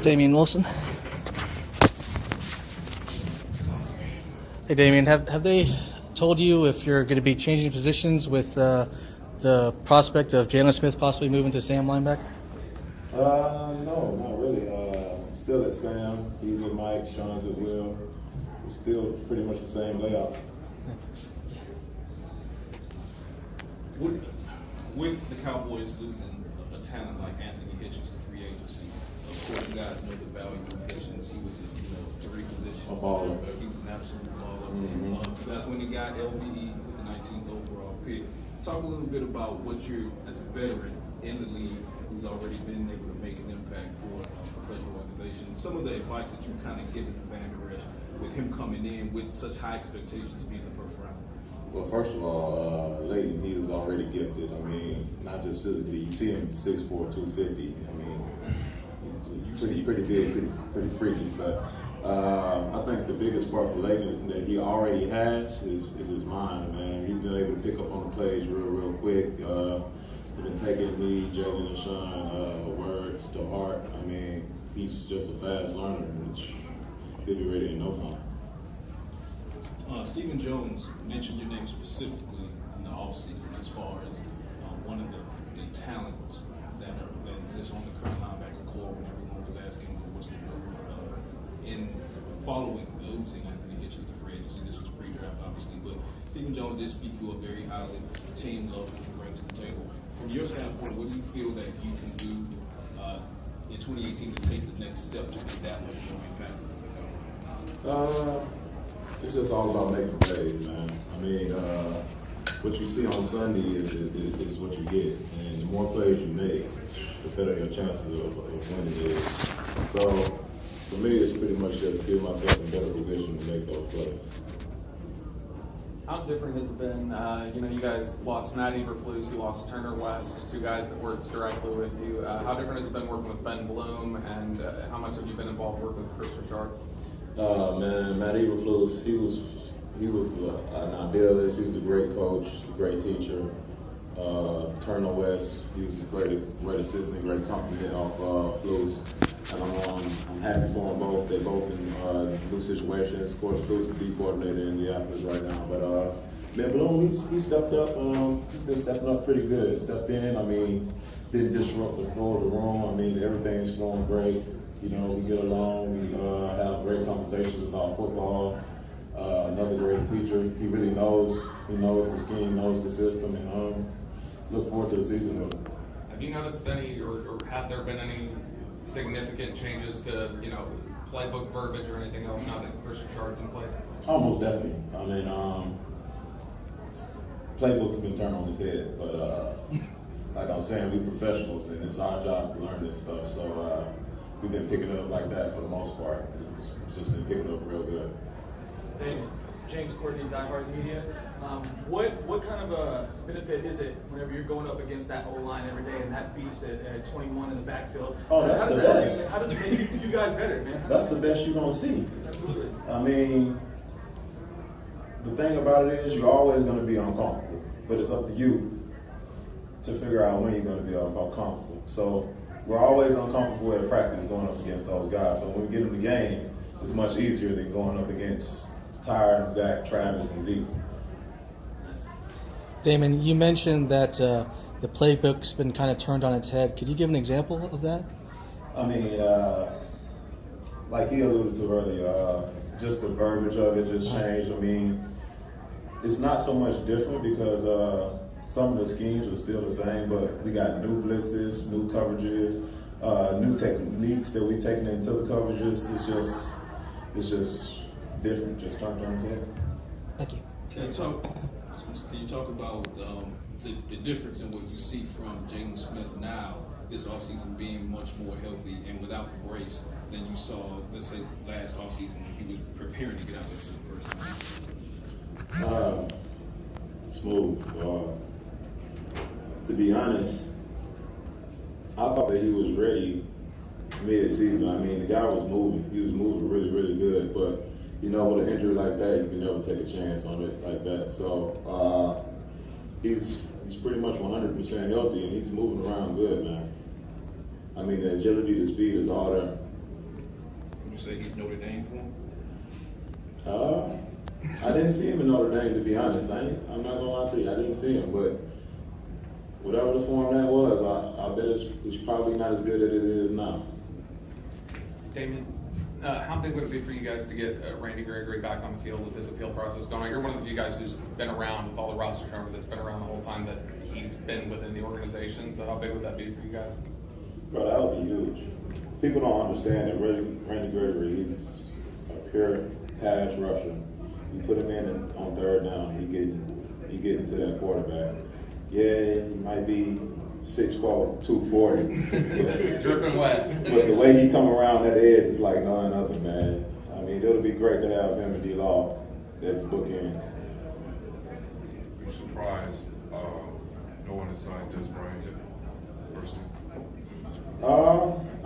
Damien Wilson. Hey, Damien, have they told you if you're going to be changing positions with the prospect of Jalen Smith possibly moving to Sam linebacker? No, not really. Still at Sam. He's with Mike. Sean's at Will. It's still pretty much the same layout. With the Cowboys losing a talent like Anthony Hitchens to free agency, of course you guys know the value of Hitchens. He was a three position. A baller. He was an absolute baller. Mm-hmm. You guys when he got LVE with the 19th overall pick. Talk a little bit about what you're, as a veteran in the league, who's already been able to make an impact for a professional organization. Some of the advice that you kind of given to Van Der Esch with him coming in with such high expectations of being the first round. Well, first of all, Leighton, he is already gifted. I mean, not just physically. You see him 6'4", 250. I mean, he's pretty big, pretty freaky. But I think the biggest part for Leighton that he already has is his mind, man. He's been able to pick up on the plays real quick. He's been taking me, Jalen, and Sean words to heart. I mean, he's just a fast learner, which he'll be ready in no time. Stephen Jones mentioned your name specifically in the offseason as far as one of the talents that exists on the current linebacker core when everyone was asking what's the move in following losing Anthony Hitchens to free agency. This was pre-draft, obviously, but Stephen Jones did speak you up very highly. The team loves what you bring to the table. From your standpoint, what do you feel that you can do in 2018 to take the next step to be that much more impactful? It's just all about making plays, man. I mean, what you see on Sunday is what you get. And the more plays you make, the better your chances of winning is. So, for me, it's pretty much just give myself in a better position to make those plays. How different has it been? You guys lost Matt Eberflus, you lost Turner West, two guys that worked directly with you. How different has it been working with Ben Bloom, and how much have you been involved working with Chris Richard? Man, Matt Eberflus, he was an idealist. He was a great coach, a great teacher. Turner West, he was a great assistant, great compliment off Flus. And I'm happy for them both. They're both in new situations. Of course, Flus is the D coordinator in Indianapolis right now. But Ben Bloom, he stepped up. He's been stepping up pretty good. Stepped in. I mean, didn't disrupt the flow of the room. I mean, everything's flowing great. We get along. We have great conversations about football. Another great teacher. He really knows. He knows the scheme, knows the system, and look forward to the season with him. Have you noticed any, or have there been any significant changes to, playbook verbiage or anything else now that Chris Richard's in place? Almost definitely. I mean, playbooks have been turned on his head, but like I'm saying, we're professionals, and it's our job to learn this stuff. So. We've been picking it up like that for the most part. It's just been picking up real good. Hey, James Courtney, Die Hard Media. What kind of a benefit is it whenever you're going up against that O-line every day and that beast at 21 in the backfield? Oh, that's the best. How does it make you guys better, man? That's the best you're going to see. Absolutely. I mean, the thing about it is you're always going to be uncomfortable, but it's up to you to figure out when you're going to be uncomfortable. So we're always uncomfortable at practice going up against those guys. So when we get in the game, it's much easier than going up against Tyre, Zach, Travis, and Zeke. Damon, you mentioned that the playbook's been kind of turned on its head. Could you give an example of that? I mean, like he alluded to earlier, just the verbiage of it just changed. I mean, it's not so much different because some of the schemes are still the same, but we got new blitzes, new coverages, new techniques that we're taking into the coverages. It's just different, just turned on its head. Thank you. Can you talk about the difference in what you see from Jalen Smith now, this offseason being much more healthy and without the brace than you saw, let's say, last offseason when he was preparing to get out there for the first time? Smooth. To be honest, I thought that he was ready mid-season. I mean, the guy was moving. He was moving really, really good. But, with an injury like that, you can never take a chance on it like that. So he's pretty much 100% healthy, and he's moving around good, man. I mean, the agility, the speed is all there. you say he's Notre Dame for him? I didn't see him in Notre Dame, to be honest. I'm not gonna lie to you, I didn't see him, but whatever the format was, I bet it's probably not as good as it is now. Damien, how big would it be for you guys to get Randy Gregory back on the field with his appeal process going on? You're one of the few guys who's been around with all the roster turnover that's been around the whole time that he's been within the organization. So how big would that be for you guys? Bro, that would be huge. People don't understand that Randy Gregory, he's a pure pass rusher. You put him in on third down, he getting to that quarterback. Yeah, he might be 6'4", 240. Dripping wet. But the way he come around that edge is like none other, man. I mean, it'll be great to have him and D-Law as bookends. Are you surprised no one has signed Des Bryant yet, personally?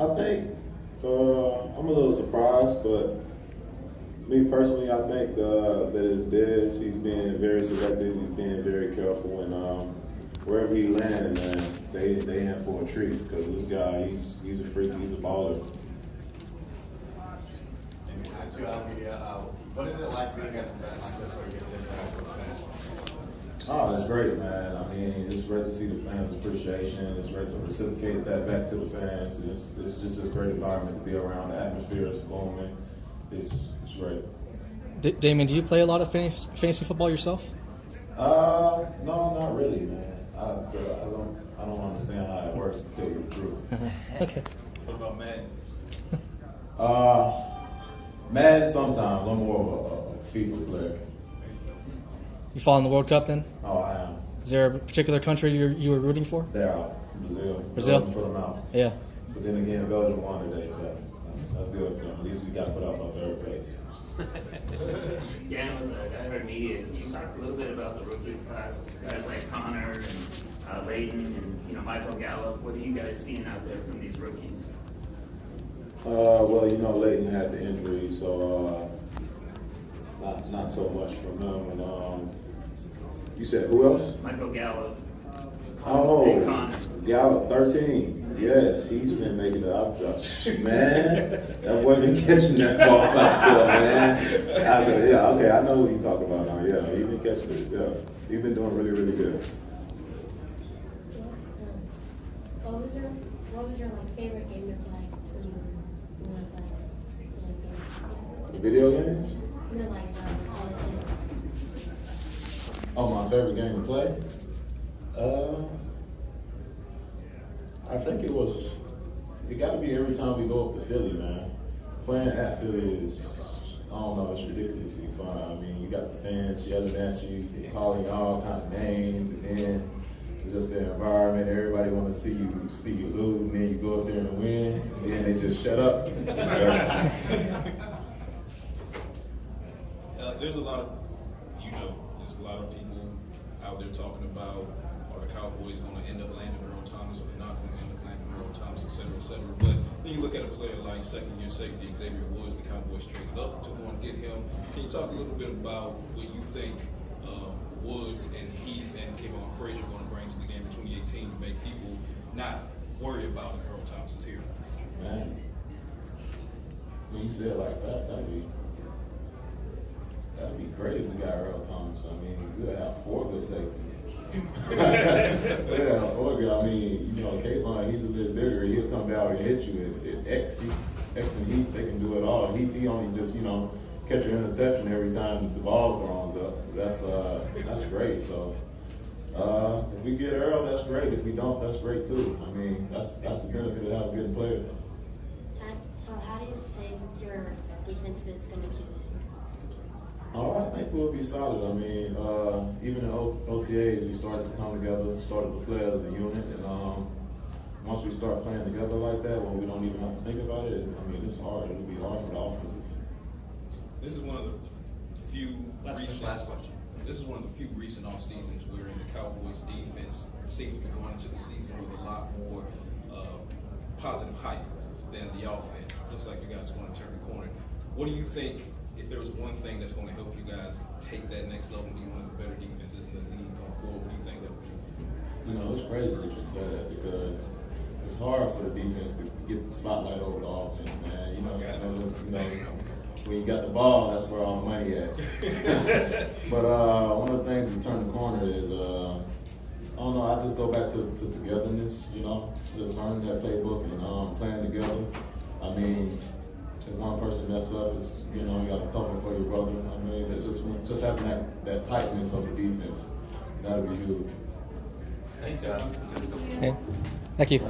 I think I'm a little surprised, but me personally, I think that it's Dez. He's been very selective. He's been very careful, and wherever he lands, man, they in for a treat because this guy, he's a freak. He's a baller. What is it like being at an event like this where you get to interact with fans? Oh, it's great, man. I mean, it's great to see the fans' appreciation. It's great to reciprocate that back to the fans. It's just a great environment to be around. The atmosphere is booming. It's great. Damien, do you play a lot of fantasy football yourself? No, not really, man. I don't understand how it works to tell you the truth. Okay. What about Madden? Madden sometimes. I'm more of a FIFA player. You follow in the World Cup then? Oh, I am. Is there a particular country you were rooting for? They're out. Brazil. Brazil? Put them out. Yeah. But then again, Belgium won today, so that's good for them. At least we got put up on third place. Dan, with the Kaiir media, can you talk a little bit about the rookie class, guys like Connor and Leighton and Michael Gallup? What are you guys seeing out there from these rookies? Well, Leighton had the injury, so not so much from him. And you said who else? Michael Gallup. Oh, Connor. Gallup, 13. Yes, he's been making it up. Man, that boy been catching that ball out there, man. Yeah, okay, I know who you talking about now. Yeah, he's been catching it. Yeah, he's been doing really, really good. What was your favorite game to play when you want to play? The video games? No, like Oh, my favorite game to play? I think it got to be every time we go up to Philly, man. Playing at Philly is, I don't know, it's ridiculously fun. I mean, you got the fans yelling at you, they calling you all kind of names, and then it's just the environment. Everybody want to see you lose, and then you go up there and win, and then they just shut up. There's a lot of people out there talking about are the Cowboys going to end up landing Earl Thomas or they're not going to end up landing Earl Thomas, et cetera, et cetera. But then you look at a player like second-year safety Xavier Woods, the Cowboys traded up to go and get him. Can you talk a little bit about what you think Woods and Heath and Kevon Frazier are going to bring to the game in 2018 to make people not worry about if Earl Thomas is here? Man, when you say it like that, that'd be great if we got Earl Thomas. I mean, we'll have 4 good safeties. Yeah, 4 good. I mean, Kayvon, he's a bit bigger. He'll come down and hit you at X. X and Heath, they can do it all. He only just, catch an interception every time the ball throws up. That's great. So if we get Earl, that's great. If we don't, that's great too. I mean, that's the benefit of having good players. So how do you think your defense is going to do this year? I think we'll be solid. I mean, even in OTAs, we started to come together, started to play as a unit, and once we start playing together like that, well, we don't even have to think about it. I mean, it's hard. It'll be hard for the offenses. This is one of the few Last question. This is one of the few recent off seasons where the Cowboys defense seems to be going into the season with a lot more positive hype than the offense. Looks like you guys are going to turn the corner. What do you think? If there was one thing that's going to help you guys take that next level and be one of the better defenses in the league going forward, what do you think that would be? It's crazy that you say that because it's hard for the defense to get the spotlight over the offense, man. When you got the ball, that's where all the money at. But one of the things to turn the corner is, I don't know, I just go back to togetherness, just learning that playbook and playing together. I mean, if one person mess up, it's, you got to cover for your brother. I mean, it's just having that tightness of the defense, that'll be huge. Thanks, guys. Okay. Thank you.